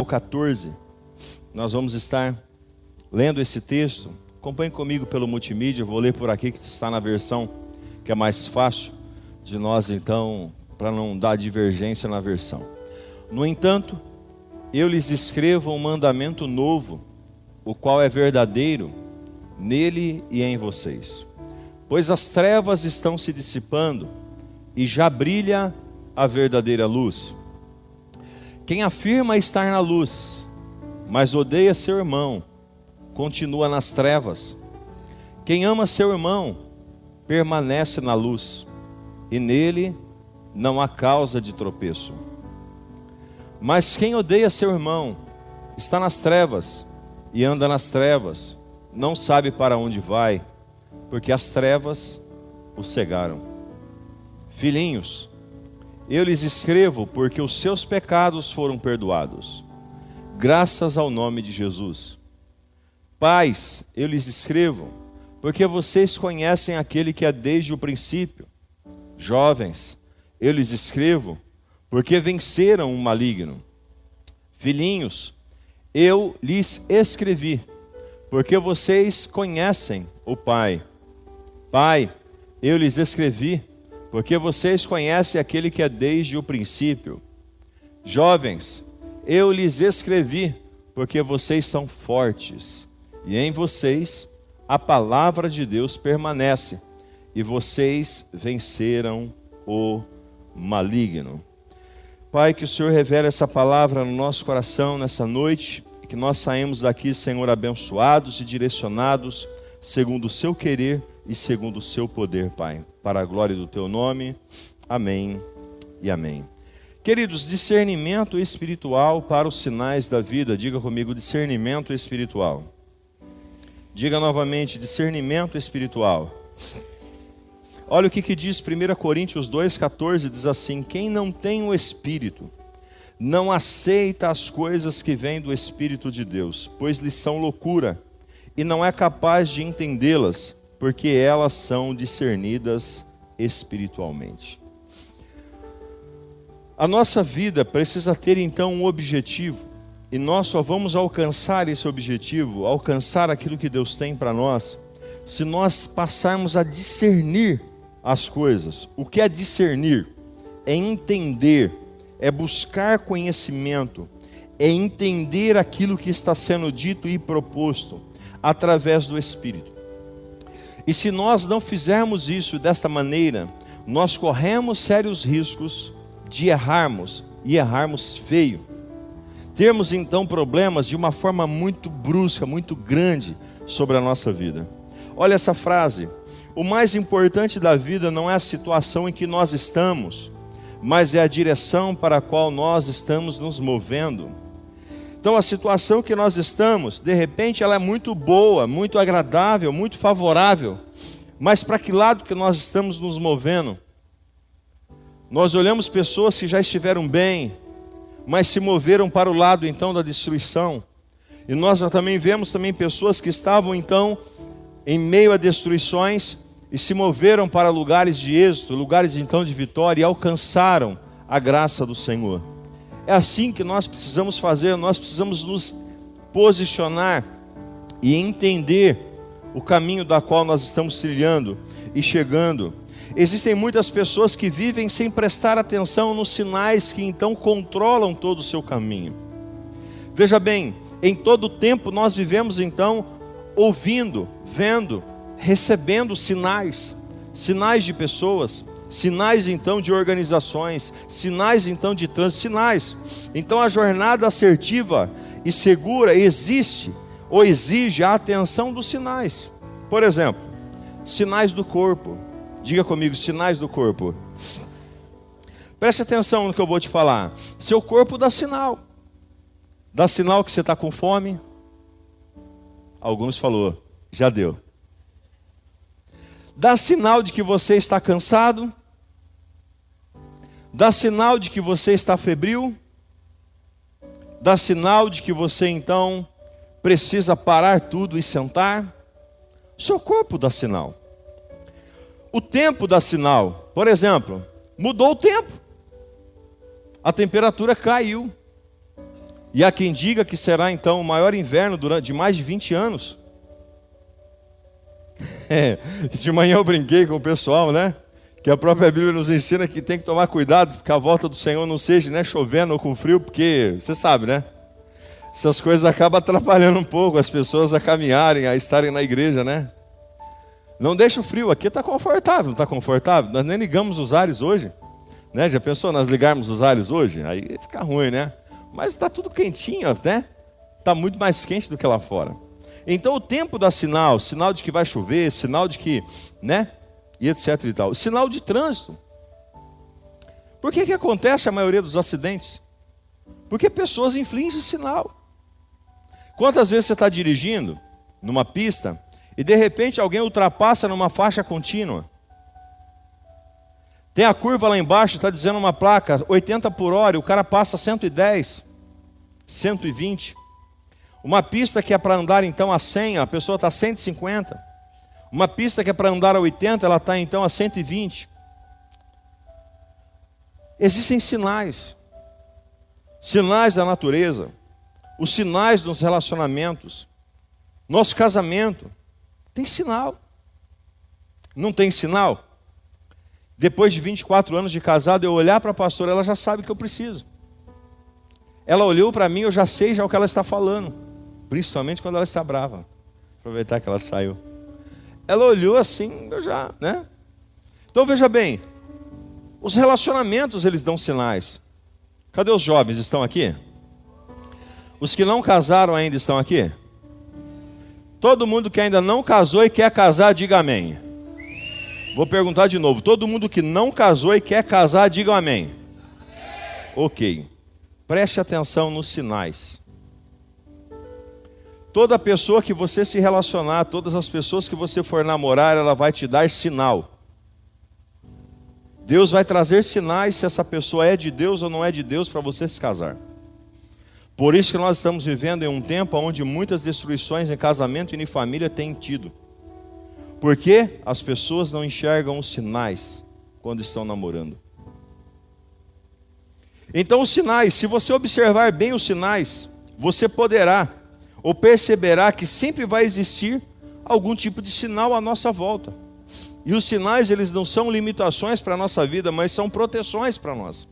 14, nós vamos estar lendo esse texto. Acompanhe comigo pelo multimídia, vou ler por aqui que está na versão que é mais fácil de nós, então, para não dar divergência na versão. No entanto, eu lhes escrevo um mandamento novo, o qual é verdadeiro nele e em vocês. Pois as trevas estão se dissipando e já brilha a verdadeira luz. Quem afirma estar na luz, mas odeia seu irmão, continua nas trevas. Quem ama seu irmão, permanece na luz, e nele não há causa de tropeço. Mas quem odeia seu irmão, está nas trevas, e anda nas trevas, não sabe para onde vai, porque as trevas o cegaram. Filhinhos, eu lhes escrevo porque os seus pecados foram perdoados, graças ao nome de Jesus. Pais, eu lhes escrevo porque vocês conhecem aquele que é desde o princípio. Jovens, eu lhes escrevo porque venceram o maligno. Filhinhos, eu lhes escrevi porque vocês conhecem o Pai. Pai, eu lhes escrevi porque vocês conhecem aquele que é desde o princípio. Jovens, eu lhes escrevi porque vocês são fortes, e em vocês a palavra de Deus permanece, e vocês venceram o maligno. Pai, que o Senhor revele essa palavra no nosso coração nessa noite, e que nós saímos daqui, Senhor, abençoados e direcionados segundo o seu querer e segundo o seu poder, Pai, para a glória do teu nome. Amém e amém. Queridos, discernimento espiritual para os sinais da vida. Diga comigo, discernimento espiritual. Diga novamente, discernimento espiritual. Olha o que diz 1 Coríntios 2,14, diz assim: quem não tem o Espírito, não aceita as coisas que vêm do Espírito de Deus, pois lhes são loucura, e não é capaz de entendê-las, porque elas são discernidas espiritualmente. A nossa vida precisa ter então um objetivo, e nós só vamos alcançar esse objetivo, alcançar aquilo que Deus tem para nós, se nós passarmos a discernir as coisas. O que é discernir? É entender, é buscar conhecimento, é entender aquilo que está sendo dito e proposto através do Espírito. E se nós não fizermos isso desta maneira, nós corremos sérios riscos de errarmos, e errarmos feio. Termos então problemas de uma forma muito brusca, muito grande sobre a nossa vida. Olha essa frase: o mais importante da vida não é a situação em que nós estamos, mas é a direção para a qual nós estamos nos movendo. Então a situação que nós estamos, de repente ela é muito boa, muito agradável, muito favorável, mas para que lado que nós estamos nos movendo? Nós olhamos pessoas que já estiveram bem, mas se moveram para o lado então da destruição. E nós também vemos pessoas que estavam então em meio a destruições e se moveram para lugares de êxito, lugares então de vitória, e alcançaram a graça do Senhor. É assim que nós precisamos fazer, nós precisamos nos posicionar e entender o caminho da qual nós estamos trilhando e chegando. Existem muitas pessoas que vivem sem prestar atenção nos sinais que então controlam todo o seu caminho. Veja bem, em todo tempo nós vivemos então ouvindo, vendo, recebendo sinais de pessoas, sinais então de organizações, sinais então de trânsito, sinais. Então a jornada assertiva e segura existe ou exige a atenção dos sinais. Por exemplo, sinais do corpo. Diga comigo, sinais do corpo. Preste atenção no que eu vou te falar. Seu corpo dá sinal. Dá sinal que você está com fome. Alguns falou, já deu. Dá sinal de que você está cansado. Dá sinal de que você está febril. Dá sinal de que você então precisa parar tudo e sentar. Seu corpo dá sinal. O tempo dá sinal. Por exemplo, mudou o tempo. A temperatura caiu. E há quem diga que será então o maior inverno de mais de 20 anos. De manhã eu brinquei com o pessoal, né? Que a própria Bíblia nos ensina que tem que tomar cuidado, que a volta do Senhor não seja, né, chovendo ou com frio, porque você sabe, né? Essas coisas acabam atrapalhando um pouco as pessoas a caminharem, a estarem na igreja, né? Não deixa o frio, aqui está confortável, não está confortável? Nós nem ligamos os ares hoje, né? Já pensou nós ligarmos os ares hoje? Aí fica ruim, né? Mas está tudo quentinho, né? Está muito mais quente do que lá fora. Então o tempo dá sinal, sinal de que vai chover, sinal de que, né? E etc e tal. Sinal de trânsito. Por que acontece a maioria dos acidentes? Porque pessoas infligem sinal. Quantas vezes você está dirigindo numa pista e de repente alguém ultrapassa numa faixa contínua? Tem a curva lá embaixo, está dizendo uma placa 80 por hora, e o cara passa 110, 120. Uma pista que é para andar então a 100, a pessoa está a 150. Uma pista que é para andar a 80, ela está então a 120. Existem sinais. Sinais da natureza. Os sinais dos relacionamentos. Nosso casamento. Tem sinal. Não tem sinal? Depois de 24 anos de casado, eu olhar para a pastora, ela já sabe o que eu preciso. Ela olhou para mim, eu já sei já o que ela está falando. Principalmente quando ela está brava. Aproveitar que ela saiu. Ela olhou assim, eu já, né? Então veja bem, os relacionamentos eles dão sinais. Cadê os jovens? Estão aqui? Os que não casaram ainda estão aqui? Todo mundo que ainda não casou e quer casar, diga amém. Vou perguntar de novo. Todo mundo que não casou e quer casar, diga amém. Ok. Preste atenção nos sinais. Toda pessoa que você se relacionar, todas as pessoas que você for namorar, ela vai te dar sinal. Deus vai trazer sinais se essa pessoa é de Deus ou não é de Deus para você se casar. Por isso que nós estamos vivendo em um tempo onde muitas destruições em casamento e em família têm tido. Porque as pessoas não enxergam os sinais quando estão namorando. Então os sinais, se você observar bem os sinais, você poderá ou perceberá que sempre vai existir algum tipo de sinal à nossa volta. E os sinais, eles não são limitações para a nossa vida, mas são proteções para nós.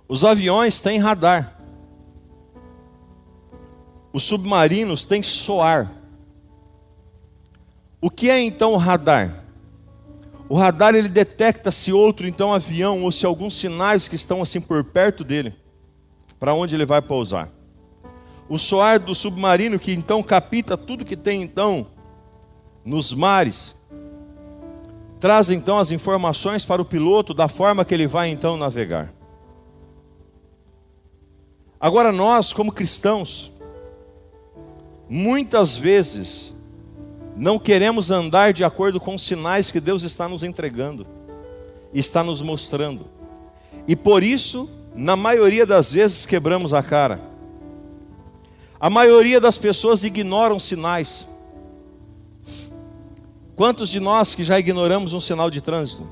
Os aviões têm radar. Os submarinos têm soar. O que é então o radar? O radar ele detecta se outro então avião ou se alguns sinais que estão assim por perto dele, para onde ele vai pousar. O soar do submarino que então capta tudo que tem então nos mares, traz então as informações para o piloto da forma que ele vai então navegar. Agora nós, como cristãos, muitas vezes não queremos andar de acordo com os sinais que Deus está nos entregando, está nos mostrando. E por isso, na maioria das vezes, quebramos a cara. A maioria das pessoas ignoram sinais. Quantos de nós que já ignoramos um sinal de trânsito?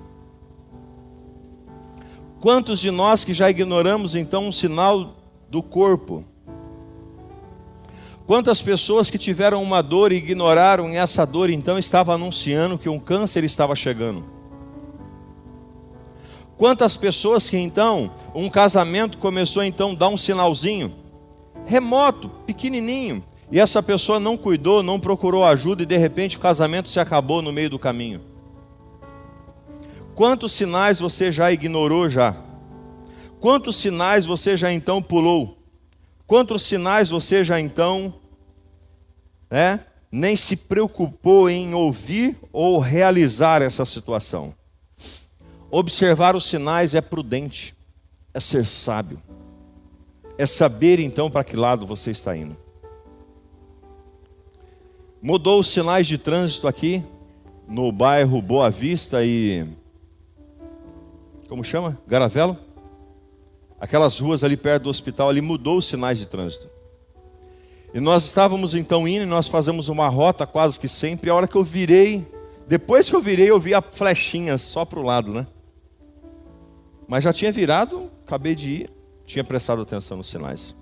Quantos de nós que já ignoramos então um sinal do corpo? Quantas pessoas que tiveram uma dor e ignoraram e essa dor então estava anunciando que um câncer estava chegando? Quantas pessoas que então um casamento começou então a dar um sinalzinho remoto, pequenininho, e essa pessoa não cuidou, não procurou ajuda e de repente o casamento se acabou no meio do caminho? Quantos sinais você já ignorou já? Quantos sinais você já então pulou? Quantos sinais você já então nem se preocupou em ouvir ou realizar essa situação? Observar os sinais é prudente, é ser sábio, é saber então para que lado você está indo. Mudou os sinais de trânsito aqui no bairro Boa Vista e... como chama? Garavelo? Aquelas ruas ali perto do hospital, ali mudou os sinais de trânsito. E nós estávamos então indo, e nós fazemos uma rota quase que sempre. A hora que eu virei, depois que eu virei, eu vi a flechinha só para o lado, né? Mas já tinha virado, acabei de ir. tinha prestado atenção nos sinais.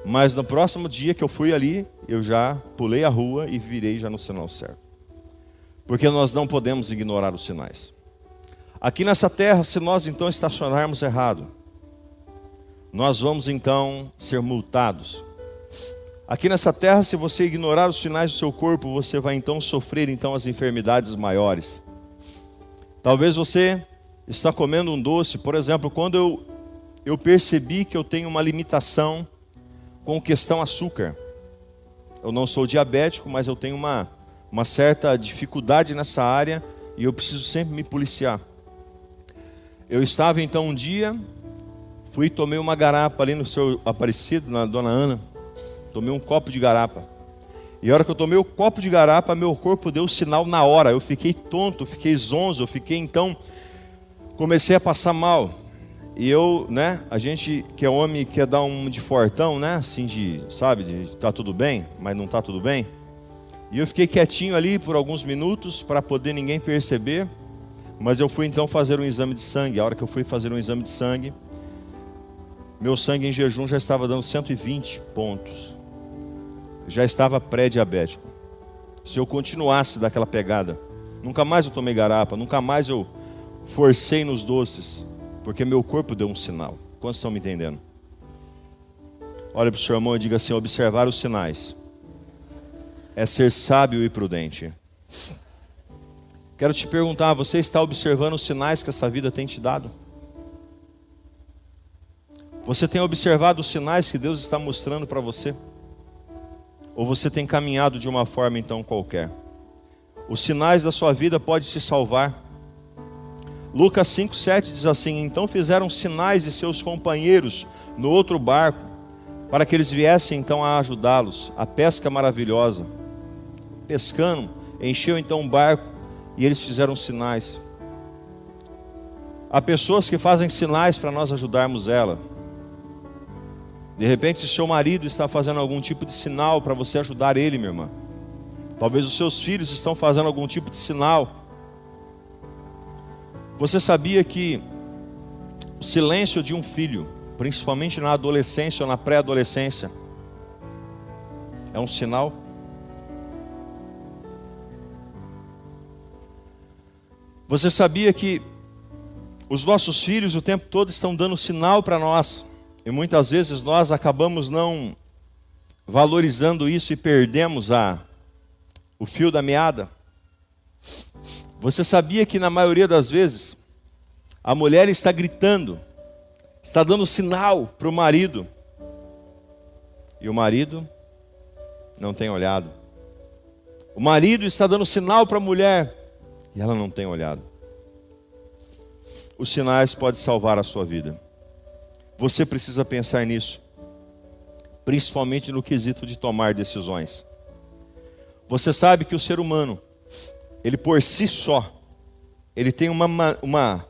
Mas no próximo dia que eu fui ali, eu já pulei a rua e virei já no sinal certo. Porque nós não podemos ignorar os sinais. Aqui nessa terra, se nós então estacionarmos errado, nós vamos então ser multados. Aqui nessa terra, se você ignorar os sinais do seu corpo, você vai então sofrer então as enfermidades maiores. Talvez você está comendo um doce, por exemplo, quando eu percebi que eu tenho uma limitação com questão açúcar. Eu não sou diabético, mas eu tenho uma certa dificuldade nessa área e eu preciso sempre me policiar. Eu estava então um dia, fui e tomei uma garapa ali no seu Aparecido, na Dona Ana. Tomei um copo de garapa. E a hora que eu tomei o copo de garapa, meu corpo deu sinal na hora. Eu fiquei tonto, fiquei zonzo, eu fiquei então, comecei a passar mal. E eu, né, a gente que é homem quer dar um de fortão, né, assim de, sabe, de tá tudo bem, mas não tá tudo bem. E eu fiquei quietinho ali por alguns minutos para poder ninguém perceber. Mas eu fui então fazer um exame de sangue. A hora que eu fui fazer um exame de sangue, meu sangue em jejum já estava dando 120 pontos. Já estava pré-diabético. Se eu continuasse daquela pegada, nunca mais eu tomei garapa, nunca mais eu forcei nos doces, porque meu corpo deu um sinal. Quantos estão me entendendo? Olha para o seu irmão e diga assim: observar os sinais é ser sábio e prudente. Quero te perguntar, você está observando os sinais que essa vida tem te dado? Você tem observado os sinais que Deus está mostrando para você? Ou você tem caminhado de uma forma então qualquer? Os sinais da sua vida podem te salvar. Lucas 5,7 diz assim: então fizeram sinais de seus companheiros no outro barco, para que eles viessem então a ajudá-los. A pesca maravilhosa. Pescando, encheu então um barco e eles fizeram sinais. Há pessoas que fazem sinais para nós ajudarmos ela. De repente, seu marido está fazendo algum tipo de sinal para você ajudar ele, minha irmã. Talvez os seus filhos estão fazendo algum tipo de sinal. Você sabia que o silêncio de um filho, principalmente na adolescência ou na pré-adolescência, é um sinal? Você sabia que os nossos filhos o tempo todo estão dando sinal para nós? E muitas vezes nós acabamos não valorizando isso e perdemos o fio da meada. Você sabia que na maioria das vezes a mulher está gritando, está dando sinal para o marido, e o marido não tem olhado. O marido está dando sinal para a mulher e ela não tem olhado. Os sinais podem salvar a sua vida. Você precisa pensar nisso, principalmente no quesito de tomar decisões. Você sabe que o ser humano, ele por si só, ele tem uma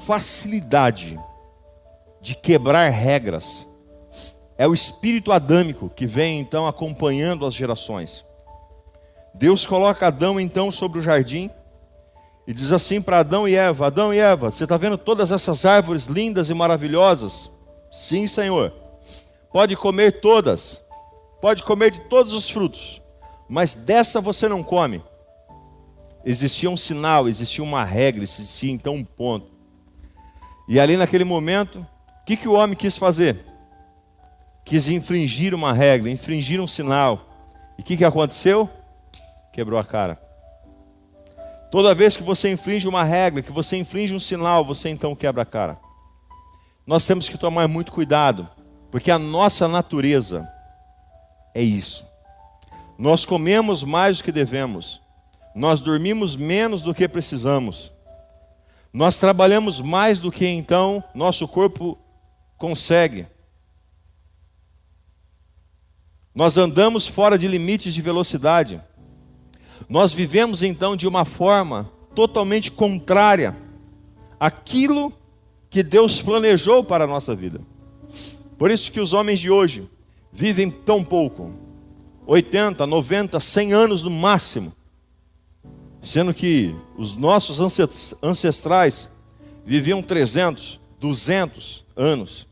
facilidade de quebrar regras. É o espírito adâmico que vem então acompanhando as gerações. Deus coloca Adão então sobre o jardim e diz assim para Adão e Eva: Adão e Eva, você está vendo todas essas árvores lindas e maravilhosas? Sim, Senhor. Pode comer todas, pode comer de todos os frutos, mas dessa você não come. Existia um sinal, existia uma regra, existia então um ponto. E ali naquele momento, o que o homem quis fazer? Quis infringir uma regra, infringir um sinal. E o que aconteceu? Quebrou a cara. Toda vez que você infringe uma regra, que você infringe um sinal, você então quebra a cara. Nós temos que tomar muito cuidado, porque a nossa natureza é isso. Nós comemos mais do que devemos. Nós dormimos menos do que precisamos. Nós trabalhamos mais do que então nosso corpo consegue. Nós andamos fora de limites de velocidade. Nós vivemos então de uma forma totalmente contrária àquilo que Deus planejou para a nossa vida. Por isso que os homens de hoje vivem tão pouco, 80, 90, 100 anos no máximo, sendo que os nossos ancestrais viviam 300, 200 anos.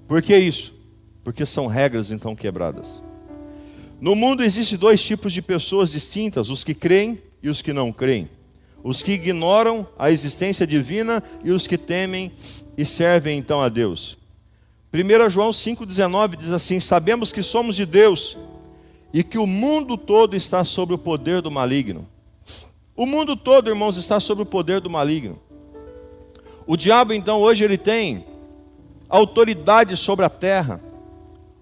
Por que isso? Porque são regras então quebradas. No mundo existem dois tipos de pessoas distintas, os que creem e os que não creem. Os que ignoram a existência divina e os que temem e servem então a Deus. 1 João 5,19 diz assim: sabemos que somos de Deus e que o mundo todo está sob o poder do maligno. O mundo todo, irmãos, está sob o poder do maligno. O diabo então hoje ele tem autoridade sobre a terra.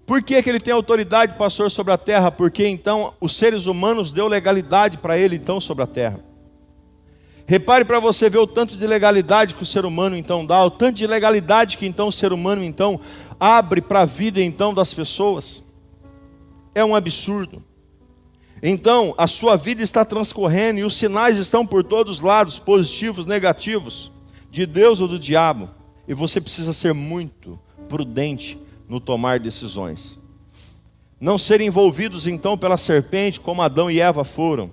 Por que ele tem autoridade, pastor, sobre a terra? Porque então os seres humanos deu legalidade para ele então sobre a terra. Repare para você ver o tanto de legalidade que o ser humano então dá, o tanto de legalidade que então o ser humano então abre para a vida então das pessoas. É um absurdo. Então a sua vida está transcorrendo e os sinais estão por todos os lados, positivos, negativos, de Deus ou do diabo. E você precisa ser muito prudente no tomar decisões. Não serem envolvidos então pela serpente como Adão e Eva foram,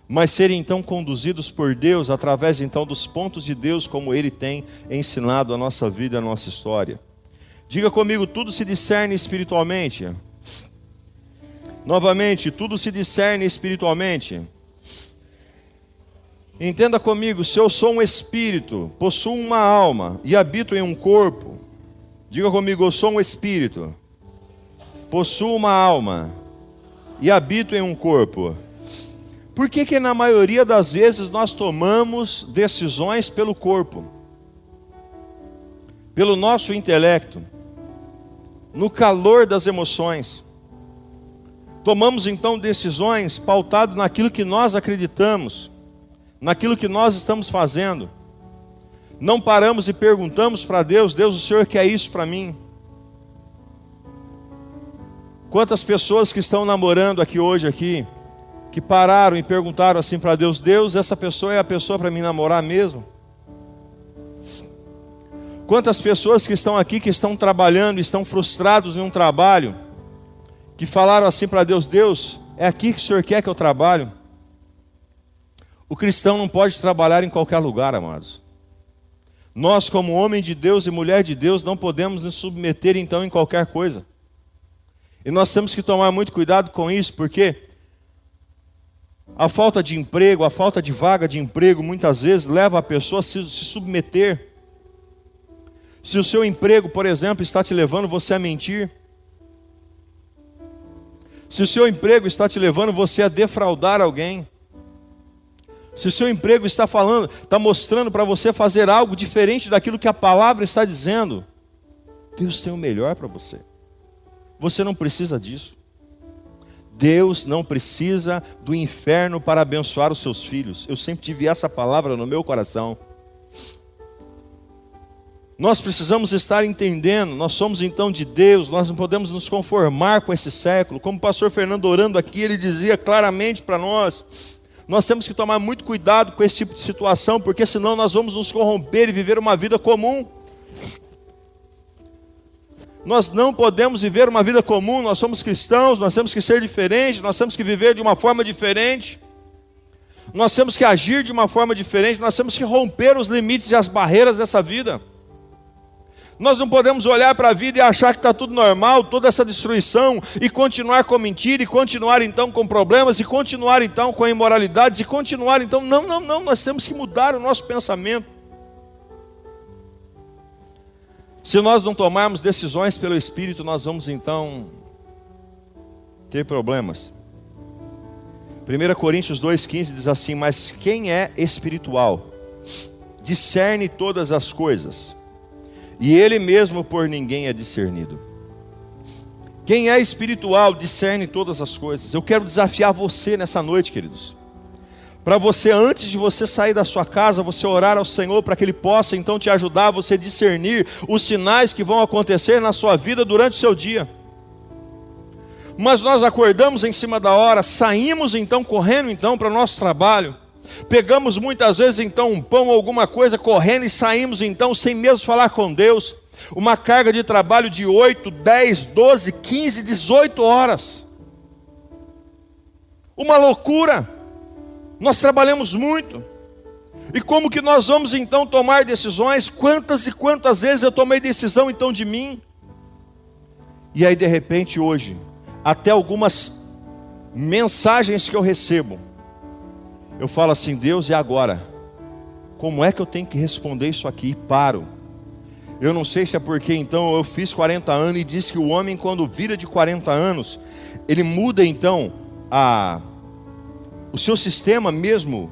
mas serem então conduzidos por Deus através então dos pontos de Deus, como Ele tem ensinado a nossa vida, a nossa história. Diga comigo, tudo se discerne espiritualmente. Novamente, tudo se discerne espiritualmente. Entenda comigo, se eu sou um espírito, possuo uma alma e habito em um corpo. Diga comigo, eu sou um espírito, possuo uma alma e habito em um corpo. Por que na maioria das vezes nós tomamos decisões pelo corpo? Pelo nosso intelecto, no calor das emoções. Tomamos então decisões pautadas naquilo que nós acreditamos, naquilo que nós estamos fazendo. Não paramos e perguntamos para Deus: Deus, o Senhor quer isso para mim? Quantas pessoas que estão namorando aqui hoje, que pararam e perguntaram assim para Deus: Deus, essa pessoa é a pessoa para mim namorar mesmo? Quantas pessoas que estão aqui, que estão trabalhando, estão frustrados em um trabalho, que falaram assim para Deus: Deus, é aqui que o Senhor quer que eu trabalhe? O cristão não pode trabalhar em qualquer lugar, amados. Nós, como homem de Deus e mulher de Deus, não podemos nos submeter então em qualquer coisa. E nós temos que tomar muito cuidado com isso, porque a falta de emprego, a falta de vaga de emprego, muitas vezes leva a pessoa a se submeter. Se o seu emprego, por exemplo, está te levando você a mentir, se o seu emprego está te levando você a defraudar alguém, se o seu emprego está mostrando para você fazer algo diferente daquilo que a palavra está dizendo, Deus tem o melhor para você. Você não precisa disso. Deus não precisa do inferno para abençoar os seus filhos. Eu sempre tive essa palavra no meu coração. Nós precisamos estar entendendo, nós somos então de Deus, nós não podemos nos conformar com esse século. Como o pastor Fernando orando aqui, ele dizia claramente para nós: nós temos que tomar muito cuidado com esse tipo de situação, porque senão nós vamos nos corromper e viver uma vida comum. Nós não podemos viver uma vida comum, nós somos cristãos, nós temos que ser diferentes, nós temos que viver de uma forma diferente, nós temos que agir de uma forma diferente, nós temos que romper os limites e as barreiras dessa vida. Nós não podemos olhar para a vida e achar que está tudo normal, toda essa destruição, e continuar com mentira, e continuar então com problemas, e continuar então com imoralidades, e continuar então... Não, nós temos que mudar o nosso pensamento. Se nós não tomarmos decisões pelo Espírito, nós vamos então ter problemas. 1 Coríntios 2,15 diz assim: mas quem é espiritual discerne todas as coisas, e ele mesmo por ninguém é discernido. Quem é espiritual discerne todas as coisas. Eu quero desafiar você nessa noite, queridos, para você, antes de você sair da sua casa, você orar ao Senhor para que Ele possa então te ajudar a você discernir os sinais que vão acontecer na sua vida durante o seu dia. Mas nós acordamos em cima da hora, saímos então correndo então para o nosso trabalho, pegamos muitas vezes então um pão ou alguma coisa correndo e saímos então sem mesmo falar com Deus. Uma carga de trabalho de 8, 10, 12, 15, 18 horas. Uma loucura. Nós trabalhamos muito. E como que nós vamos então tomar decisões? Quantas e quantas vezes eu tomei decisão então de mim? E aí de repente hoje, até algumas mensagens que eu recebo, eu falo assim: Deus, e agora? Como é que eu tenho que responder isso aqui? E paro. Eu não sei se é porque então eu fiz 40 anos e diz que o homem, quando vira de 40 anos, ele muda então o seu sistema mesmo,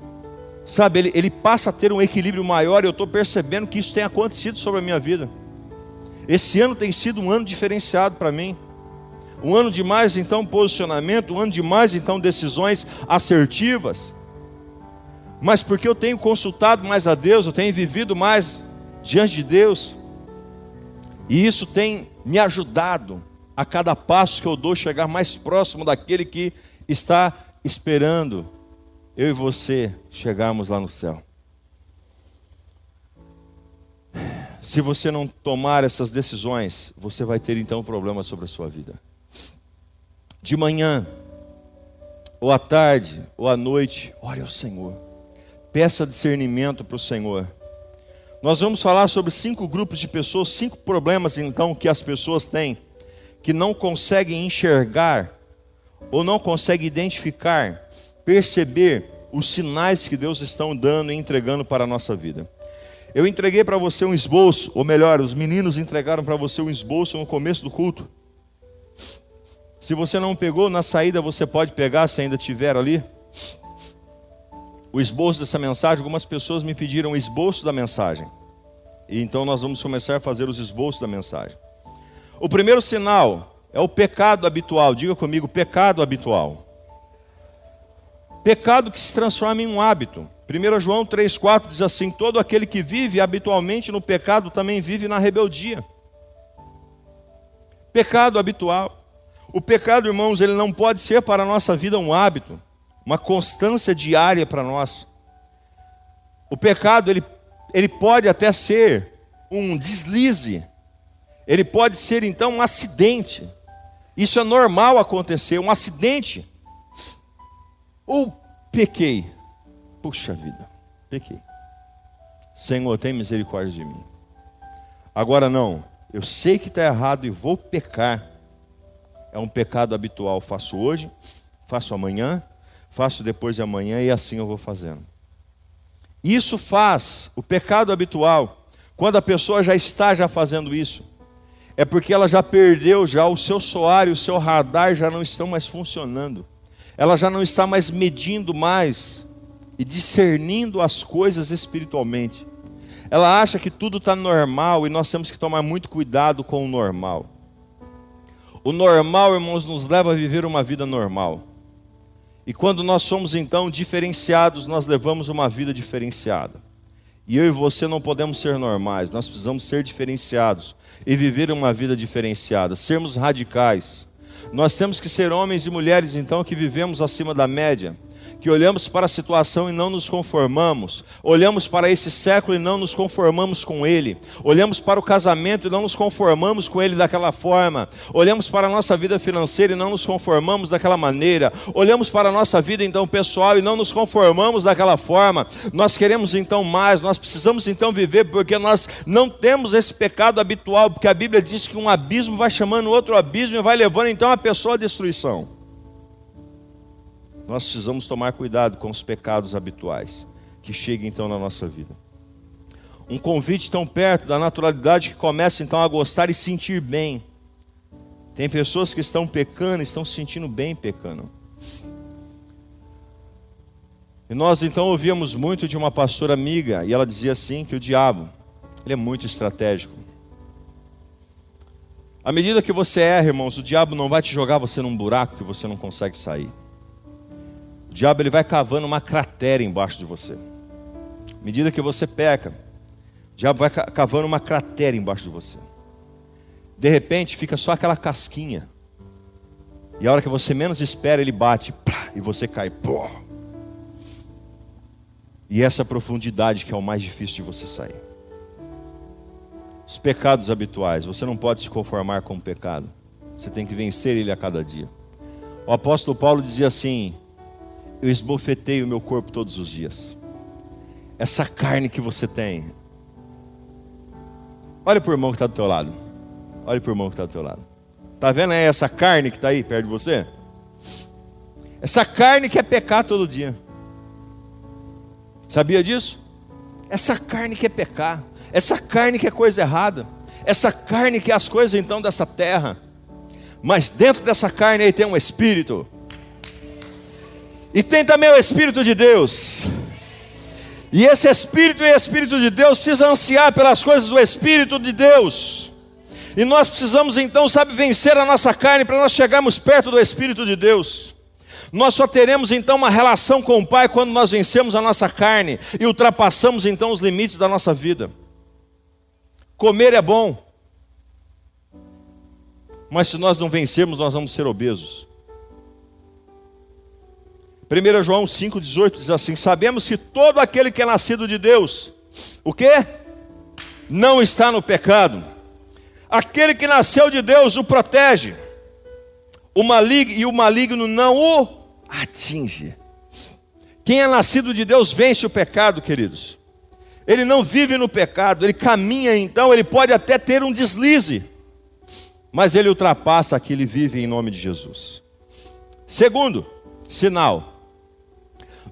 sabe? Ele passa a ter um equilíbrio maior. Eu estou percebendo que isso tem acontecido sobre a minha vida. Esse ano tem sido um ano diferenciado para mim. Um ano de mais então posicionamento, um ano de mais então decisões assertivas. Mas porque eu tenho consultado mais a Deus, eu tenho vivido mais diante de Deus. E isso tem me ajudado a cada passo que eu dou chegar mais próximo daquele que está esperando eu e você chegarmos lá no céu. Se você não tomar essas decisões, você vai ter então um problema sobre a sua vida. De manhã, ou à tarde, ou à noite, ore ao Senhor. Peça discernimento para o Senhor. Nós vamos falar sobre 5 grupos de pessoas, 5 problemas então que as pessoas têm, que não conseguem enxergar, ou não conseguem identificar, perceber os sinais que Deus está dando e entregando para a nossa vida. Eu entreguei para você um esboço, ou melhor, os meninos entregaram para você um esboço no começo do culto. Se você não pegou, na saída você pode pegar, se ainda tiver ali. O esboço dessa mensagem, algumas pessoas me pediram o esboço da mensagem. E então nós vamos começar a fazer os esboços da mensagem. O primeiro sinal é o pecado habitual. Diga comigo, pecado habitual. Pecado que se transforma em um hábito. 1 João 3,4 diz assim: todo aquele que vive habitualmente no pecado também vive na rebeldia. Pecado habitual. O pecado, irmãos, ele não pode ser para a nossa vida um hábito, uma constância diária para nós. O pecado, ele pode até ser um deslize. Ele pode ser então um acidente. Isso é normal acontecer, um acidente. Ou pequei. Puxa vida, pequei. Senhor, tem misericórdia de mim. Agora não, eu sei que está errado e vou pecar. É um pecado habitual. Faço hoje, faço amanhã, faço depois de amanhã, e assim eu vou fazendo. Isso faz o pecado habitual. Quando a pessoa já está fazendo isso, é porque ela já perdeu, o seu soar e o seu radar já não estão mais funcionando. Ela já não está mais medindo mais e discernindo as coisas espiritualmente. Ela acha que tudo está normal, e nós temos que tomar muito cuidado com o normal. O normal, irmãos, nos leva a viver uma vida normal. E quando nós somos então diferenciados, nós levamos uma vida diferenciada. E eu e você não podemos ser normais, nós precisamos ser diferenciados e viver uma vida diferenciada, sermos radicais. Nós temos que ser homens e mulheres então que vivemos acima da média, que olhamos para a situação e não nos conformamos, olhamos para esse século e não nos conformamos com ele, olhamos para o casamento e não nos conformamos com ele daquela forma, olhamos para a nossa vida financeira e não nos conformamos daquela maneira, olhamos para a nossa vida então pessoal e não nos conformamos daquela forma. Nós queremos então mais, nós precisamos então viver, porque nós não temos esse pecado habitual, porque a Bíblia diz que um abismo vai chamando outro abismo e vai levando então a pessoa à destruição. Nós precisamos tomar cuidado com os pecados habituais que chegam então na nossa vida. Um convite tão perto da naturalidade que começa então a gostar e sentir bem. Tem pessoas que estão pecando e estão se sentindo bem pecando. E nós então ouvíamos muito de uma pastora amiga, e ela dizia assim, que o diabo, ele é muito estratégico. À medida que você erra, irmãos, o diabo não vai te jogar você num buraco que você não consegue sair. O diabo, ele vai cavando uma cratera embaixo de você. À medida que você peca, o diabo vai cavando uma cratera embaixo de você. De repente fica só aquela casquinha. E a hora que você menos espera, ele bate, plá, e você cai. Pô. E essa profundidade que é o mais difícil de você sair. Os pecados habituais, você não pode se conformar com o pecado. Você tem que vencer ele a cada dia. O apóstolo Paulo dizia assim: eu esbofeteio o meu corpo todos os dias. Essa carne que você tem. Olha para o irmão que está do teu lado. Olha para o irmão que está do teu lado. Está vendo aí essa carne que está aí perto de você? Essa carne quer pecar todo dia. Sabia disso? Essa carne quer pecar. Essa carne quer coisa errada. Essa carne quer as coisas então dessa terra. Mas dentro dessa carne aí tem um espírito. E tem também o Espírito de Deus. E esse Espírito e Espírito de Deus precisa ansiar pelas coisas do Espírito de Deus. E nós precisamos então, vencer a nossa carne para nós chegarmos perto do Espírito de Deus. Nós só teremos então uma relação com o Pai quando nós vencemos a nossa carne e ultrapassamos então os limites da nossa vida. Comer é bom, mas se nós não vencermos, nós vamos ser obesos. 1 João 5,18 diz assim: sabemos que todo aquele que é nascido de Deus, o quê? Não está no pecado. Aquele que nasceu de Deus o protege, e o maligno não o atinge. Quem é nascido de Deus vence o pecado, queridos. Ele não vive no pecado, ele caminha então, ele pode até ter um deslize, mas ele ultrapassa aquilo e vive em nome de Jesus. Segundo sinal,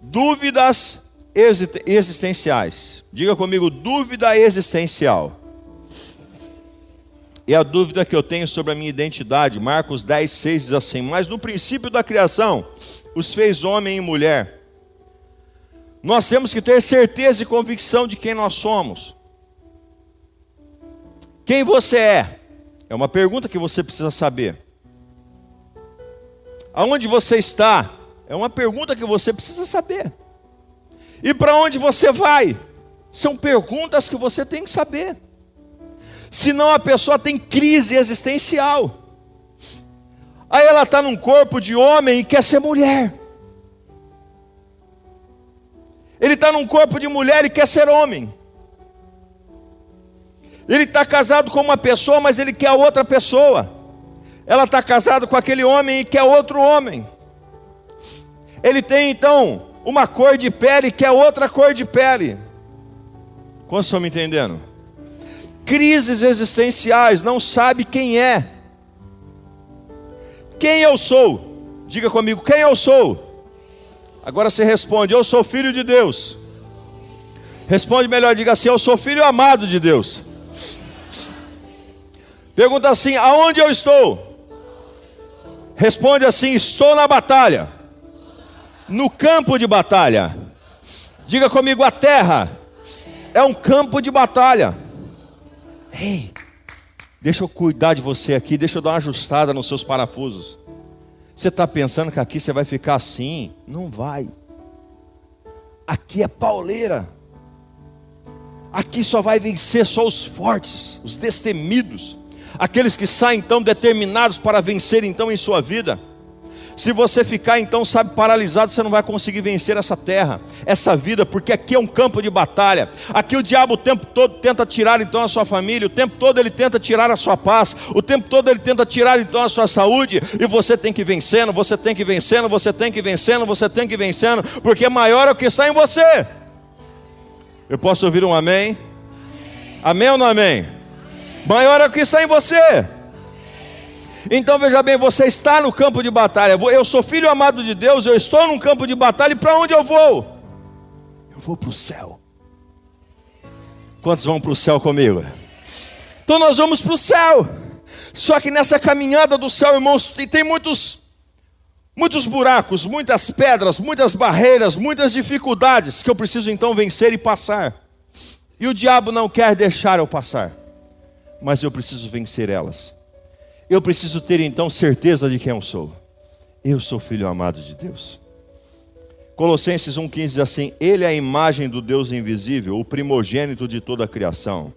dúvidas existenciais. Diga comigo, dúvida existencial. É a dúvida que eu tenho sobre a minha identidade. Marcos 10,6 diz assim: mas no princípio da criação os fez homem e mulher. Nós temos que ter certeza e convicção de quem nós somos. Quem você é? É uma pergunta que você precisa saber. Aonde você está? É uma pergunta que você precisa saber. E para onde você vai? São perguntas que você tem que saber. Senão a pessoa tem crise existencial. Aí ela está num corpo de homem e quer ser mulher. Ele está num corpo de mulher e quer ser homem. Ele está casado com uma pessoa, mas ele quer outra pessoa. Ela está casada com aquele homem e quer outro homem. Ele tem então uma cor de pele que é outra cor de pele. Quantos estão me entendendo? Crises existenciais, não sabe quem é. Quem eu sou? Diga comigo, quem eu sou? Agora você responde, eu sou filho de Deus. Responde melhor, diga assim, eu sou filho amado de Deus. Pergunta assim, aonde eu estou? Responde assim, estou na batalha. No campo de batalha. Diga comigo, a terra é um campo de batalha. Ei, deixa eu cuidar de você aqui, deixa eu dar uma ajustada nos seus parafusos. Você está pensando que aqui você vai ficar assim? Não vai. Aqui é pauleira. Aqui só vai vencer só os fortes, os destemidos, aqueles que saem então determinados para vencer então em sua vida. Se você ficar então, paralisado, você não vai conseguir vencer essa terra, essa vida, porque aqui é um campo de batalha. Aqui o diabo o tempo todo tenta tirar então a sua família, o tempo todo ele tenta tirar a sua paz, o tempo todo ele tenta tirar então a sua saúde, e você tem que ir vencendo, você tem que ir vencendo, você tem que ir vencendo, você tem que ir vencendo, porque maior é o que está em você. Eu posso ouvir um amém? Amém ou não amém? Maior é o que está em você. Então veja bem, você está no campo de batalha. Eu sou filho amado de Deus, eu estou num campo de batalha. E para onde eu vou? Eu vou para o céu. Quantos vão para o céu comigo? Então nós vamos para o céu. Só que nessa caminhada do céu, irmãos, tem muitos buracos, muitas pedras, muitas barreiras, muitas dificuldades que eu preciso então vencer e passar. E o diabo não quer deixar eu passar, mas eu preciso vencer elas. Eu preciso ter então certeza de quem eu sou. Eu sou filho amado de Deus. Colossenses 1,15 diz assim: Ele é a imagem do Deus invisível, o primogênito de toda a criação.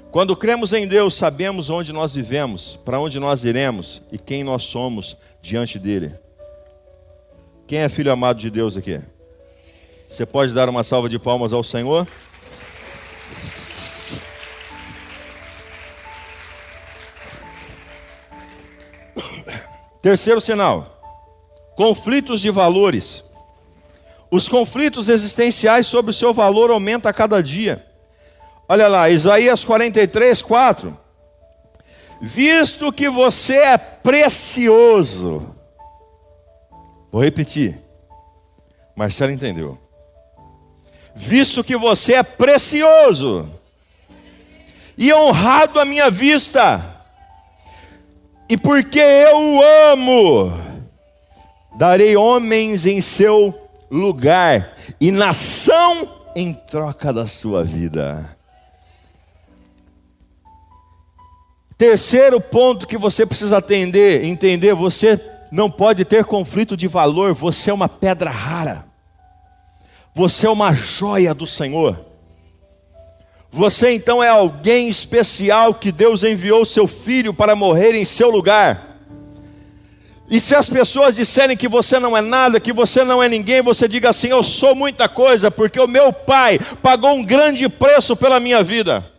Quando cremos em Deus, sabemos onde nós vivemos, para onde nós iremos e quem nós somos diante dele. Quem é filho amado de Deus aqui? Você pode dar uma salva de palmas ao Senhor? Terceiro sinal, conflitos de valores. Os conflitos existenciais sobre o seu valor aumentam a cada dia. Olha lá, Isaías 43:4. Visto que você é precioso. Vou repetir. Marcelo entendeu. Visto que você é precioso e honrado à minha vista, e porque eu o amo, darei homens em seu lugar e nação em troca da sua vida. Terceiro ponto que você precisa entender, você não pode ter conflito de valor. Você é uma pedra rara. Você é uma joia do Senhor. Você então é alguém especial que Deus enviou seu filho para morrer em seu lugar. E se as pessoas disserem que você não é nada, que você não é ninguém, você diga assim: eu sou muita coisa, porque o meu pai pagou um grande preço pela minha vida.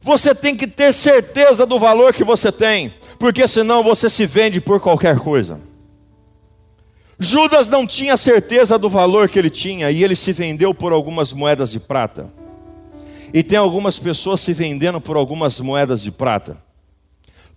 Você tem que ter certeza do valor que você tem, porque senão você se vende por qualquer coisa. Judas não tinha certeza do valor que ele tinha, e ele se vendeu por algumas moedas de prata. E tem algumas pessoas se vendendo por algumas moedas de prata.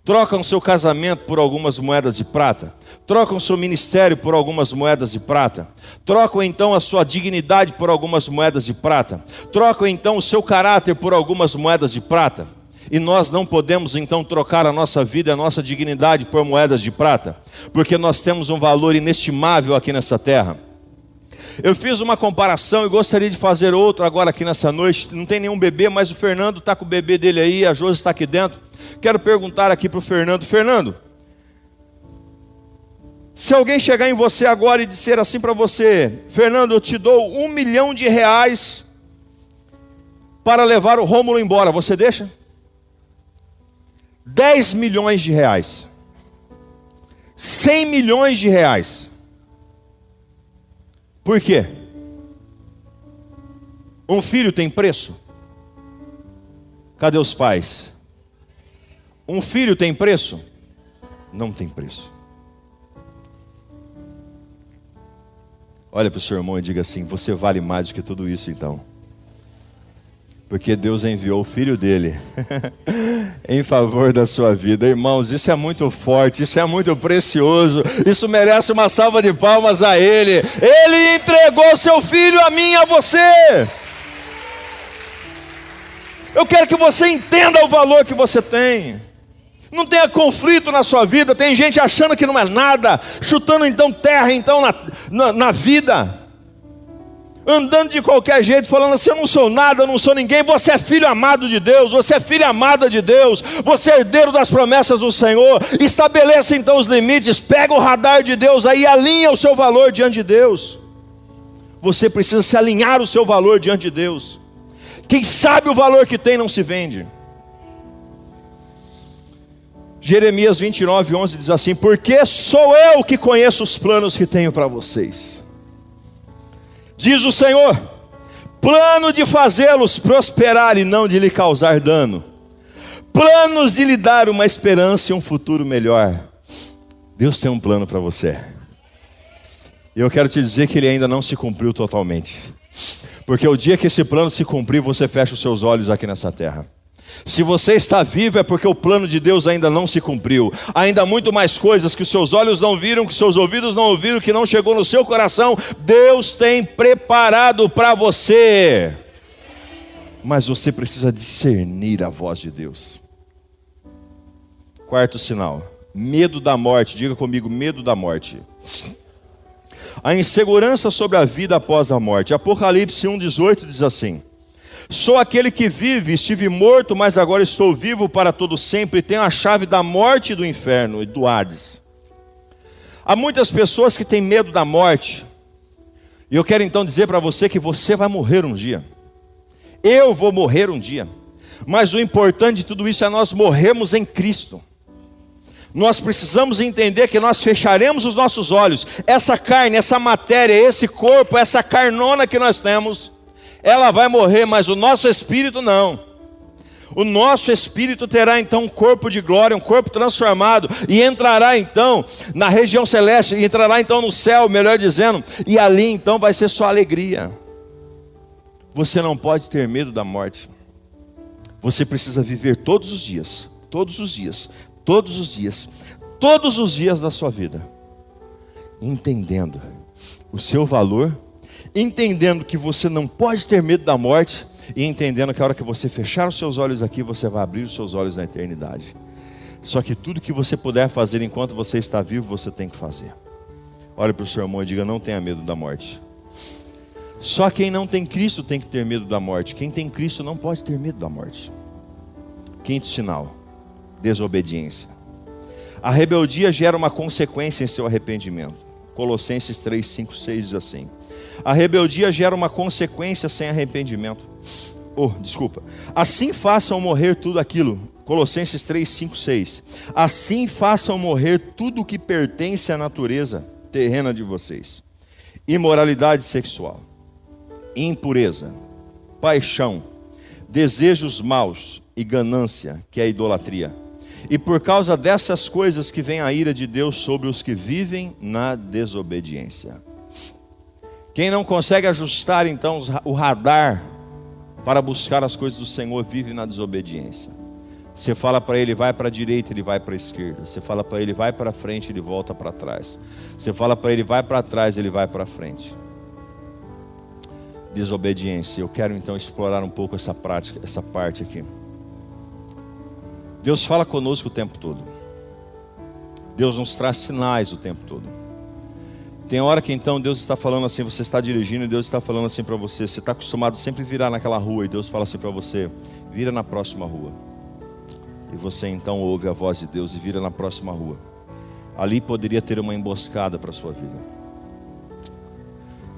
Trocam seu casamento por algumas moedas de prata. Trocam seu ministério por algumas moedas de prata. Trocam então a sua dignidade por algumas moedas de prata. Trocam então o seu caráter por algumas moedas de prata. E nós não podemos então trocar a nossa vida, a nossa dignidade por moedas de prata, porque nós temos um valor inestimável aqui nessa terra. Eu fiz uma comparação e gostaria de fazer outra agora aqui nessa noite. Não tem nenhum bebê, mas o Fernando está com o bebê dele aí, a Josi está aqui dentro. Quero perguntar aqui para o Fernando: Fernando, se alguém chegar em você agora e disser assim para você: Fernando, eu te dou R$1 milhão para levar o Rômulo embora, você deixa? R$10 milhões, 100 milhões de reais. Por quê? Um filho tem preço? Cadê os pais? Um filho tem preço? Não tem preço. Olha para o seu irmão e diga assim: você vale mais do que tudo isso então. Porque Deus enviou o filho dele em favor da sua vida. Irmãos, isso é muito forte, isso é muito precioso. Isso merece uma salva de palmas a ele. Ele entregou seu filho a mim e a você. Eu quero que você entenda o valor que você tem. Não tenha conflito na sua vida. Tem gente achando que não é nada, chutando então terra então na vida, andando de qualquer jeito, falando assim: eu não sou nada, eu não sou ninguém. Você é filho amado de Deus, você é filha amada de Deus, você é herdeiro das promessas do Senhor. Estabeleça então os limites, pega o radar de Deus aí, alinha o seu valor diante de Deus. Você precisa se alinhar o seu valor diante de Deus. Quem sabe o valor que tem não se vende. Jeremias 29:11 diz assim: porque sou eu que conheço os planos que tenho para vocês, diz o Senhor, plano de fazê-los prosperar e não de lhe causar dano, planos de lhe dar uma esperança e um futuro melhor. Deus tem um plano para você, e eu quero te dizer que ele ainda não se cumpriu totalmente, porque o dia que esse plano se cumprir, você fecha os seus olhos aqui nessa terra. Se você está vivo é porque o plano de Deus ainda não se cumpriu. Ainda há muito mais coisas que os seus olhos não viram, que seus ouvidos não ouviram, que não chegou no seu coração. Deus tem preparado para você. Mas você precisa discernir a voz de Deus. Quarto sinal: medo da morte. Diga comigo: medo da morte. A insegurança sobre a vida após a morte. Apocalipse 1:18 diz assim: sou aquele que vive, estive morto, mas agora estou vivo para todo sempre, tenho a chave da morte e do inferno e do Hades. Há muitas pessoas que têm medo da morte, e eu quero então dizer para você que você vai morrer um dia. Eu vou morrer um dia, mas o importante de tudo isso é nós morrermos em Cristo. Nós precisamos entender que nós fecharemos os nossos olhos. Essa carne, essa matéria, esse corpo, essa carnona que nós temos, ela vai morrer, mas o nosso espírito não. O nosso espírito terá então um corpo de glória, um corpo transformado, e entrará então na região celeste, entrará então no céu, melhor dizendo, e ali então vai ser só alegria. Você não pode ter medo da morte. Você precisa viver todos os dias todos os dias, todos os dias, todos os dias da sua vida, entendendo o seu valor, entendendo que você não pode ter medo da morte, e entendendo que a hora que você fechar os seus olhos aqui, você vai abrir os seus olhos na eternidade. Só que tudo que você puder fazer enquanto você está vivo, você tem que fazer. Olhe para o seu irmão e diga: não tenha medo da morte. Só quem não tem Cristo tem que ter medo da morte. Quem tem Cristo não pode ter medo da morte. Quinto sinal: desobediência. A rebeldia gera uma consequência em seu arrependimento. Colossenses 3, 5, 6 diz assim: a rebeldia gera uma consequência sem arrependimento. Assim façam morrer tudo aquilo. Colossenses 3, 5, 6. Assim façam morrer tudo o que pertence à natureza terrena de vocês: imoralidade sexual, impureza, paixão, desejos maus e ganância, que é a idolatria. E por causa dessas coisas que vem a ira de Deus sobre os que vivem na desobediência. Quem não consegue ajustar então o radar para buscar as coisas do Senhor, vive na desobediência. Você fala para ele, vai para a direita, ele vai para a esquerda. Você fala para ele, vai para frente, ele volta para trás. Você fala para ele, vai para trás, ele vai para frente. Desobediência. Eu quero então explorar um pouco essa prática, essa parte aqui. Deus fala conosco o tempo todo. Deus nos traz sinais o tempo todo. Tem hora que então Deus está falando assim, você está dirigindo e Deus está falando assim para você. Você está acostumado sempre a virar naquela rua e Deus fala assim para você: vira na próxima rua. E você então ouve a voz de Deus e vira na próxima rua. Ali poderia ter uma emboscada para a sua vida.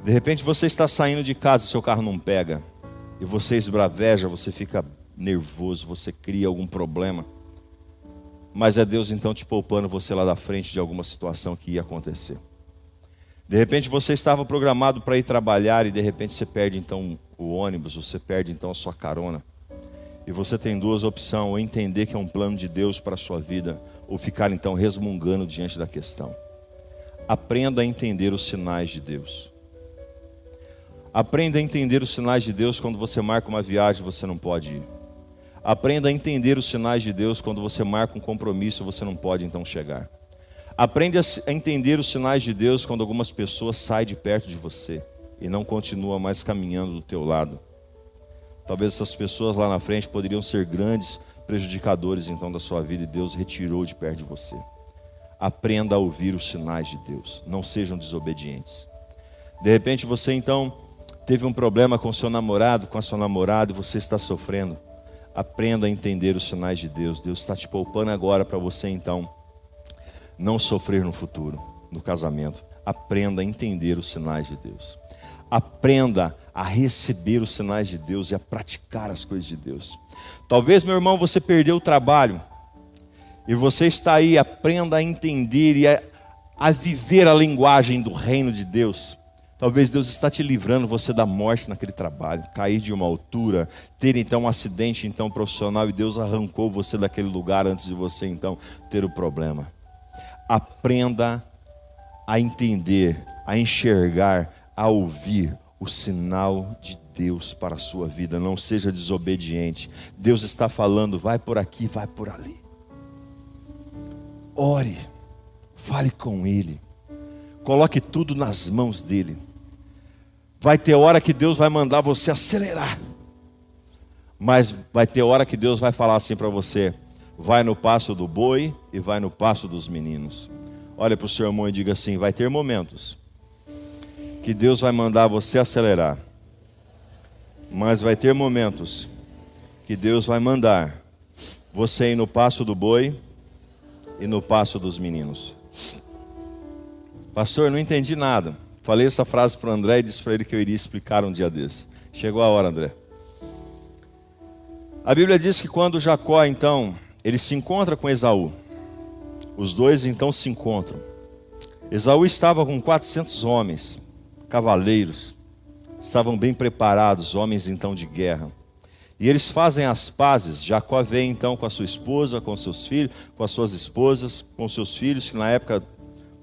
De repente você está saindo de casa e seu carro não pega. E você esbraveja, você fica nervoso, você cria algum problema. Mas é Deus então te poupando você lá da frente de alguma situação que ia acontecer. De repente você estava programado para ir trabalhar e de repente você perde então o ônibus, você perde então a sua carona. E você tem duas opções: ou entender que é um plano de Deus para a sua vida, ou ficar então resmungando diante da questão. Aprenda a entender os sinais de Deus. Aprenda a entender os sinais de Deus quando você marca uma viagem, você não pode ir. Aprenda a entender os sinais de Deus quando você marca um compromisso, você não pode então chegar. Aprenda a entender os sinais de Deus quando algumas pessoas saem de perto de você e não continuam mais caminhando do teu lado. Talvez essas pessoas lá na frente poderiam ser grandes prejudicadores então da sua vida e Deus retirou de perto de você. Aprenda a ouvir os sinais de Deus, não sejam desobedientes. De repente você então teve um problema com seu namorado, com a sua namorada e você está sofrendo. Aprenda a entender os sinais de Deus. Deus está te poupando agora para você então não sofrer no futuro, no casamento. Aprenda a entender os sinais de Deus. Aprenda a receber os sinais de Deus e a praticar as coisas de Deus. Talvez, meu irmão, você perdeu o trabalho e você está aí. Aprenda a entender e a viver a linguagem do reino de Deus. Talvez Deus está te livrando você da morte naquele trabalho, cair de uma altura, ter então um acidente então profissional e Deus arrancou você daquele lugar antes de você então ter o problema. Aprenda a entender, a enxergar, a ouvir o sinal de Deus para a sua vida. Não seja desobediente. Deus está falando, vai por aqui, vai por ali. Ore, fale com Ele, coloque tudo nas mãos dEle. Vai ter hora que Deus vai mandar você acelerar, mas vai ter hora que Deus vai falar assim para você: vai no passo do boi e vai no passo dos meninos. Olha para o seu irmão e diga assim: vai ter momentos que Deus vai mandar você acelerar, mas vai ter momentos que Deus vai mandar você ir no passo do boi e no passo dos meninos. Pastor, não entendi nada. Falei essa frase para o André e disse para ele que eu iria explicar um dia desse. Chegou a hora, André. A Bíblia diz que quando Jacó então ele se encontra com Esaú, os dois então se encontram. Esaú estava com 400 homens, cavaleiros, estavam bem preparados, homens então de guerra. E eles fazem as pazes. Jacó vem então com a sua esposa, com seus filhos, com as suas esposas, com seus filhos, que na época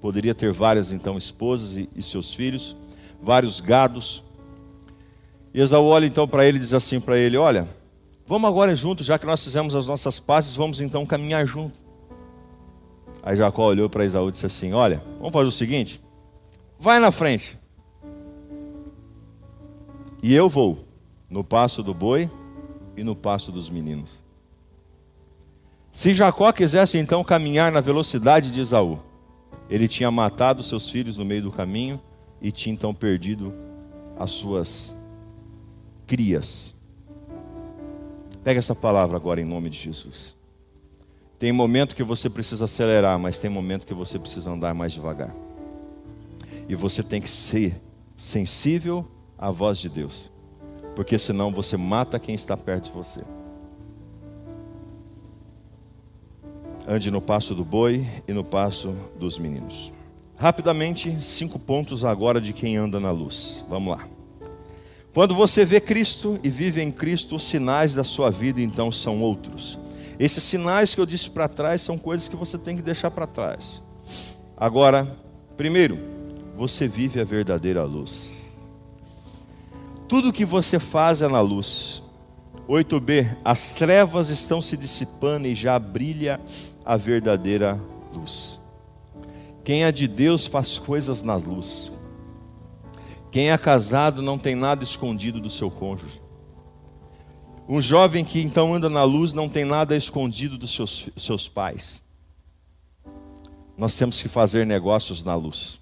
poderia ter várias então esposas e seus filhos, vários gados. E Esaú olha então para ele e diz assim para ele: olha, Vamos agora juntos, já que nós fizemos as nossas pazes, vamos então caminhar junto. Aí Jacó olhou para Esaú e disse assim: olha, vamos fazer o seguinte, vai na frente, e eu vou no passo do boi e no passo dos meninos. Se Jacó quisesse então caminhar na velocidade de Esaú, ele tinha matado seus filhos no meio do caminho e tinha então perdido as suas crias. Pega essa palavra agora em nome de Jesus. Tem momento que você precisa acelerar, mas tem momento que você precisa andar mais devagar. E você tem que ser sensível à voz de Deus, porque senão você mata quem está perto de você. Ande no passo do boi e no passo dos meninos. Rapidamente, 5 pontos agora de quem anda na luz. Vamos lá. Quando você vê Cristo e vive em Cristo, os sinais da sua vida então são outros. Esses sinais que eu disse para trás são coisas que você tem que deixar para trás. Agora, primeiro, você vive a verdadeira luz. Tudo que você faz é na luz. 8b, as trevas estão se dissipando e já brilha a verdadeira luz. Quem é de Deus faz coisas na luz. Quem é casado não tem nada escondido do seu cônjuge. Um jovem que então anda na luz não tem nada escondido dos seus pais. Nós temos que fazer negócios na luz.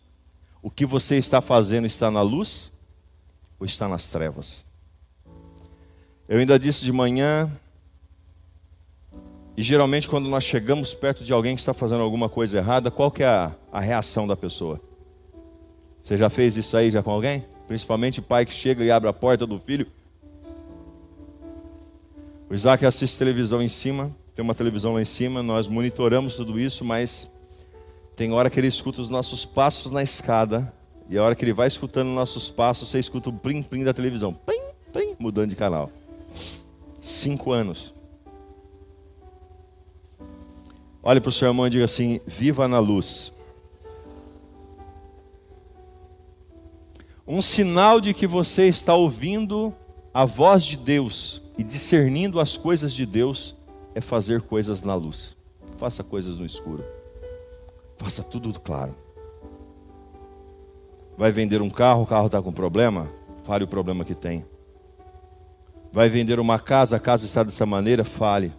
O que você está fazendo está na luz ou está nas trevas? Eu ainda disse de manhã, e geralmente quando nós chegamos perto de alguém que está fazendo alguma coisa errada, qual que é a reação da pessoa? Você já fez isso aí já com alguém? Principalmente o pai que chega e abre a porta do filho. O Isaac assiste televisão em cima, tem uma televisão lá em cima, nós monitoramos tudo isso, mas tem hora que ele escuta os nossos passos na escada, e a hora que ele vai escutando nossos passos, você escuta o plim-plim da televisão, plim, plim, mudando de canal. 5 anos. Olhe para o seu irmão e diga assim: viva na luz. Um sinal de que você está ouvindo a voz de Deus e discernindo as coisas de Deus é fazer coisas na luz. Faça coisas no escuro. Faça tudo claro. Vai vender um carro, o carro está com problema? Fale o problema que tem. Vai vender uma casa, a casa está dessa maneira? Fale.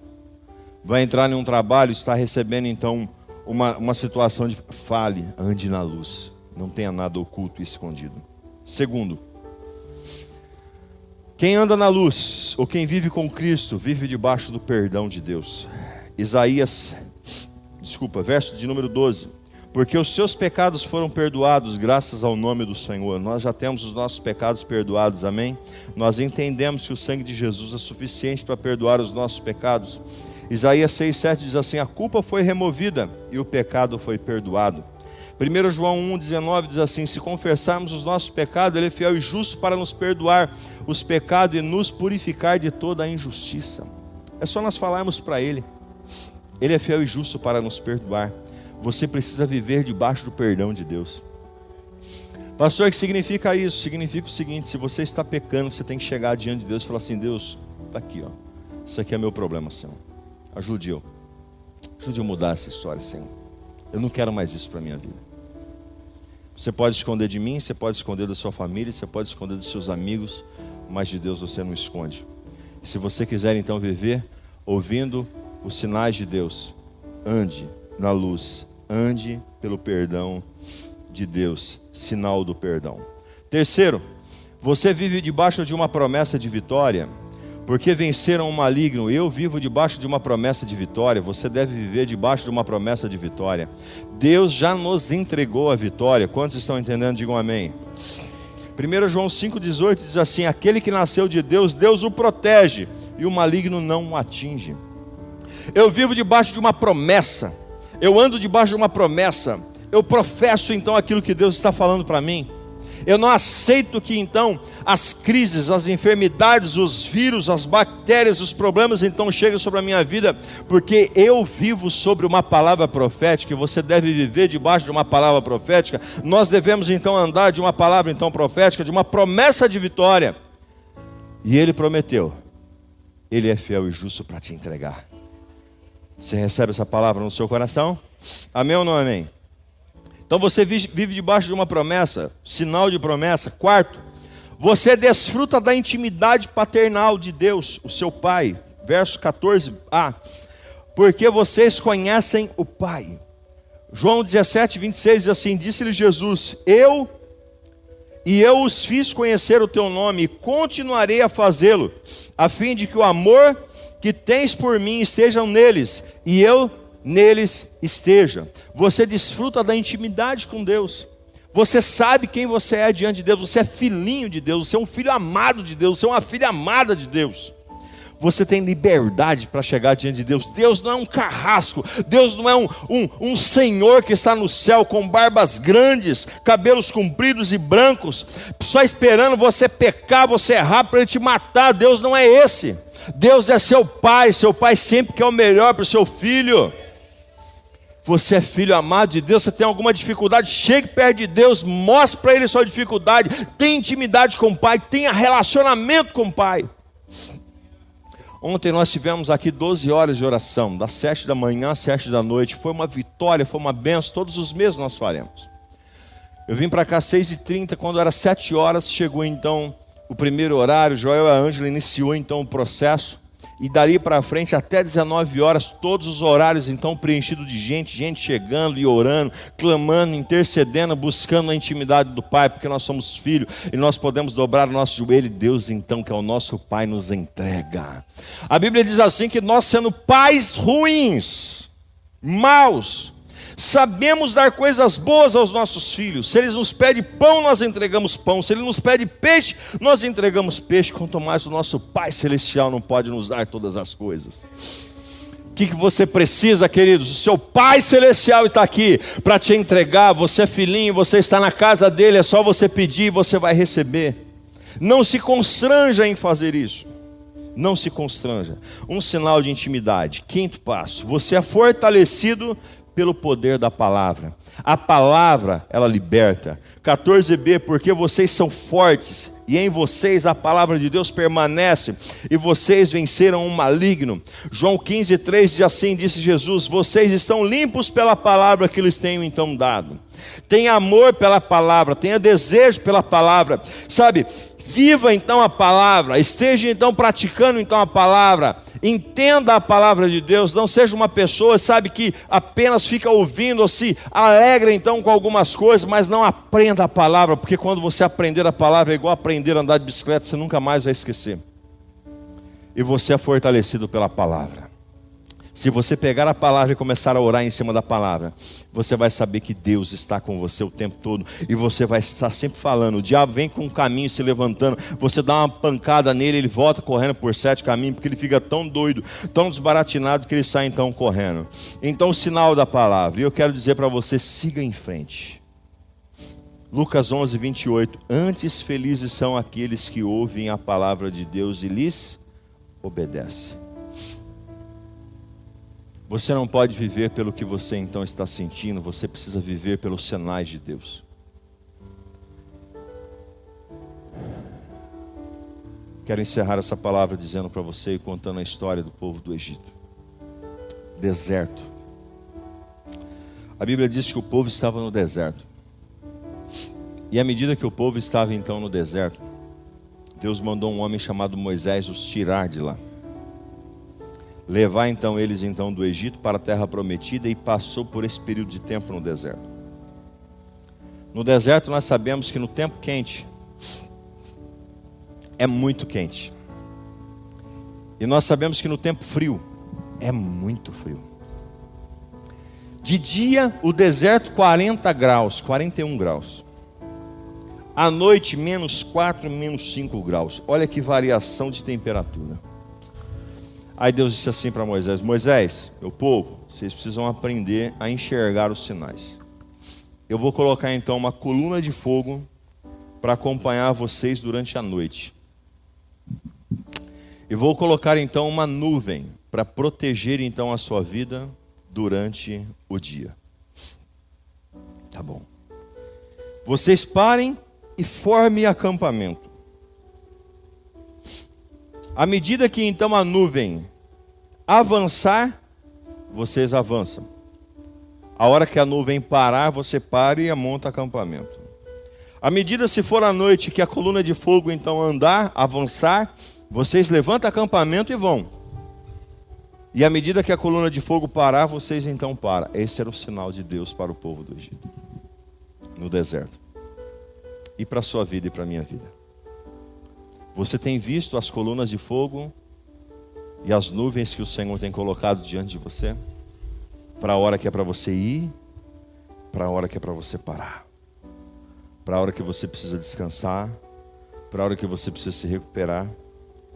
Vai entrar em um trabalho, está recebendo então uma situação de... Fale, ande na luz. Não tenha nada oculto e escondido. Segundo, quem anda na luz, ou quem vive com Cristo, vive debaixo do perdão de Deus. Verso de número 12. Porque os seus pecados foram perdoados graças ao nome do Senhor. Nós já temos os nossos pecados perdoados, amém? Nós entendemos que o sangue de Jesus é suficiente para perdoar os nossos pecados. Isaías 6,7 diz assim: a culpa foi removida e o pecado foi perdoado. 1 João 1,19 diz assim: se confessarmos os nossos pecados, Ele é fiel e justo para nos perdoar os pecados e nos purificar de toda a injustiça. É só nós falarmos para Ele. Ele é fiel e justo para nos perdoar. Você precisa viver debaixo do perdão de Deus. Pastor, o que significa isso? Significa o seguinte: se você está pecando, você tem que chegar diante de Deus e falar assim: Deus, está aqui, ó. Isso aqui é meu problema, Senhor. Ajude eu a mudar essa história, Senhor. Eu não quero mais isso para a minha vida. Você pode esconder de mim, você pode esconder da sua família, você pode esconder dos seus amigos, mas de Deus você não esconde. E se você quiser então viver ouvindo os sinais de Deus, ande na luz, ande pelo perdão de Deus, sinal do perdão. Terceiro, você vive debaixo de uma promessa de vitória, porque venceram o maligno. Eu vivo debaixo de uma promessa de vitória. Você deve viver debaixo de uma promessa de vitória. Deus já nos entregou a vitória. Quantos estão entendendo? Digam amém. 1 João 5,18 diz assim: aquele que nasceu de Deus, Deus o protege e o maligno não o atinge. Eu vivo debaixo de uma promessa. Eu ando debaixo de uma promessa. Eu professo então aquilo que Deus está falando para mim. Eu não aceito que então as crises, as enfermidades, os vírus, as bactérias, os problemas então cheguem sobre a minha vida, porque eu vivo sobre uma palavra profética. E você deve viver debaixo de uma palavra profética. Nós devemos então andar de uma palavra então profética, de uma promessa de vitória. E Ele prometeu Ele é fiel e justo para te entregar. Você recebe essa palavra no seu coração? Amém ou não amém? Então você vive debaixo de uma promessa, sinal de promessa. Quarto, você desfruta da intimidade paternal de Deus, o seu Pai. Verso 14a. Porque vocês conhecem o Pai. João 17:26 diz assim: disse-lhe Jesus: eu os fiz conhecer o teu nome, e continuarei a fazê-lo, a fim de que o amor que tens por mim estejam neles, e eu neles esteja. Você desfruta da intimidade com Deus. Você sabe quem você é diante de Deus. Você é filhinho de Deus, você é um filho amado de Deus, você é uma filha amada de Deus. Você tem liberdade para chegar diante de Deus. Deus não é um carrasco. Deus não é um senhor que está no céu com barbas grandes, cabelos compridos e brancos, só esperando você pecar, você errar para Ele te matar. Deus não é esse. Deus é seu Pai sempre quer o melhor para o seu filho. Você é filho amado de Deus. Você tem alguma dificuldade, chegue perto de Deus, mostre para Ele a sua dificuldade, tenha intimidade com o Pai, tenha relacionamento com o Pai. Ontem nós tivemos aqui 12 horas de oração, das 7 da manhã às 7 da noite. Foi uma vitória, foi uma bênção. Todos os meses nós faremos. Eu vim para cá às 6h30, quando era 7 horas, chegou então o primeiro horário. Joel e a Ângela iniciou então o processo. E dali para frente até 19 horas, todos os horários então preenchidos de gente chegando e orando, clamando, intercedendo, buscando a intimidade do Pai, porque nós somos filhos e nós podemos dobrar o nosso joelho, e Deus então, que é o nosso Pai, nos entrega. A Bíblia diz assim que nós, sendo pais ruins, maus, sabemos dar coisas boas aos nossos filhos. Se eles nos pedem pão, nós entregamos pão. Se ele nos pede peixe, nós entregamos peixe. Quanto mais o nosso Pai Celestial não pode nos dar todas as coisas. O que você precisa, queridos? O seu Pai Celestial está aqui para te entregar. Você é filhinho, você está na casa dele, é só você pedir e você vai receber. Não se constranja em fazer isso. Não se constranja. Um sinal de intimidade. Quinto passo: você é fortalecido pelo poder da palavra. A palavra, ela liberta. 14b, porque vocês são fortes, e em vocês a palavra de Deus permanece, e vocês venceram o maligno. João 15:3 diz assim, disse Jesus: vocês estão limpos pela palavra que lhes tenho então dado. Tenha amor pela palavra, tenha desejo pela palavra, sabe? Viva então a palavra, esteja então praticando então a palavra, entenda a palavra de Deus. Não seja uma pessoa, sabe, que apenas fica ouvindo ou se alegra então com algumas coisas, mas não aprenda a palavra, porque quando você aprender a palavra é igual aprender a andar de bicicleta, você nunca mais vai esquecer. E você é fortalecido pela palavra. Se você pegar a palavra e começar a orar em cima da palavra, você vai saber que Deus está com você o tempo todo. E você vai estar sempre falando. O diabo vem com um caminho se levantando. Você dá uma pancada nele, ele volta correndo por 7 caminhos. Porque ele fica tão doido, tão desbaratinado, que ele sai então correndo. Então o sinal da palavra. E eu quero dizer para você, siga em frente. Lucas 11:28. Antes felizes são aqueles que ouvem a palavra de Deus e lhes obedecem. Você não pode viver pelo que você então está sentindo, você precisa viver pelos sinais de Deus. Quero encerrar essa palavra dizendo para você e contando a história do povo do Egito. Deserto. A Bíblia diz que o povo estava no deserto. E à medida que o povo estava então no deserto, Deus mandou um homem chamado Moisés os tirar de lá. Levar então eles então do Egito para a terra prometida, e passou por esse período de tempo no deserto. No deserto nós sabemos que no tempo quente é muito quente. E nós sabemos que no tempo frio é muito frio. De dia o deserto 40 graus, 41 graus. À noite -4, -5 graus. Olha que variação de temperatura. Aí Deus disse assim para Moisés: Moisés, meu povo, vocês precisam aprender a enxergar os sinais. Eu vou colocar então uma coluna de fogo para acompanhar vocês durante a noite. E vou colocar então uma nuvem para proteger então a sua vida durante o dia. Tá bom. Vocês parem e formem acampamento. À medida que então a nuvem avançar, vocês avançam. A hora que a nuvem parar, você para e monta acampamento. À medida, se for à noite, que a coluna de fogo então andar, avançar, vocês levantam acampamento e vão. E à medida que a coluna de fogo parar, vocês então param. Esse era o sinal de Deus para o povo do Egito, no deserto. E para a sua vida e para a minha vida. Você tem visto as colunas de fogo e as nuvens que o Senhor tem colocado diante de você? Para a hora que é para você ir, para a hora que é para você parar. Para a hora que você precisa descansar, para a hora que você precisa se recuperar,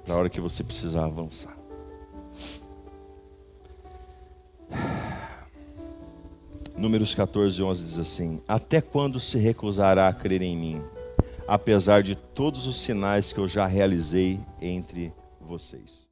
para a hora que você precisa avançar. Números 14:11 diz assim: até quando se recusará a crer em mim, apesar de todos os sinais que eu já realizei entre vocês?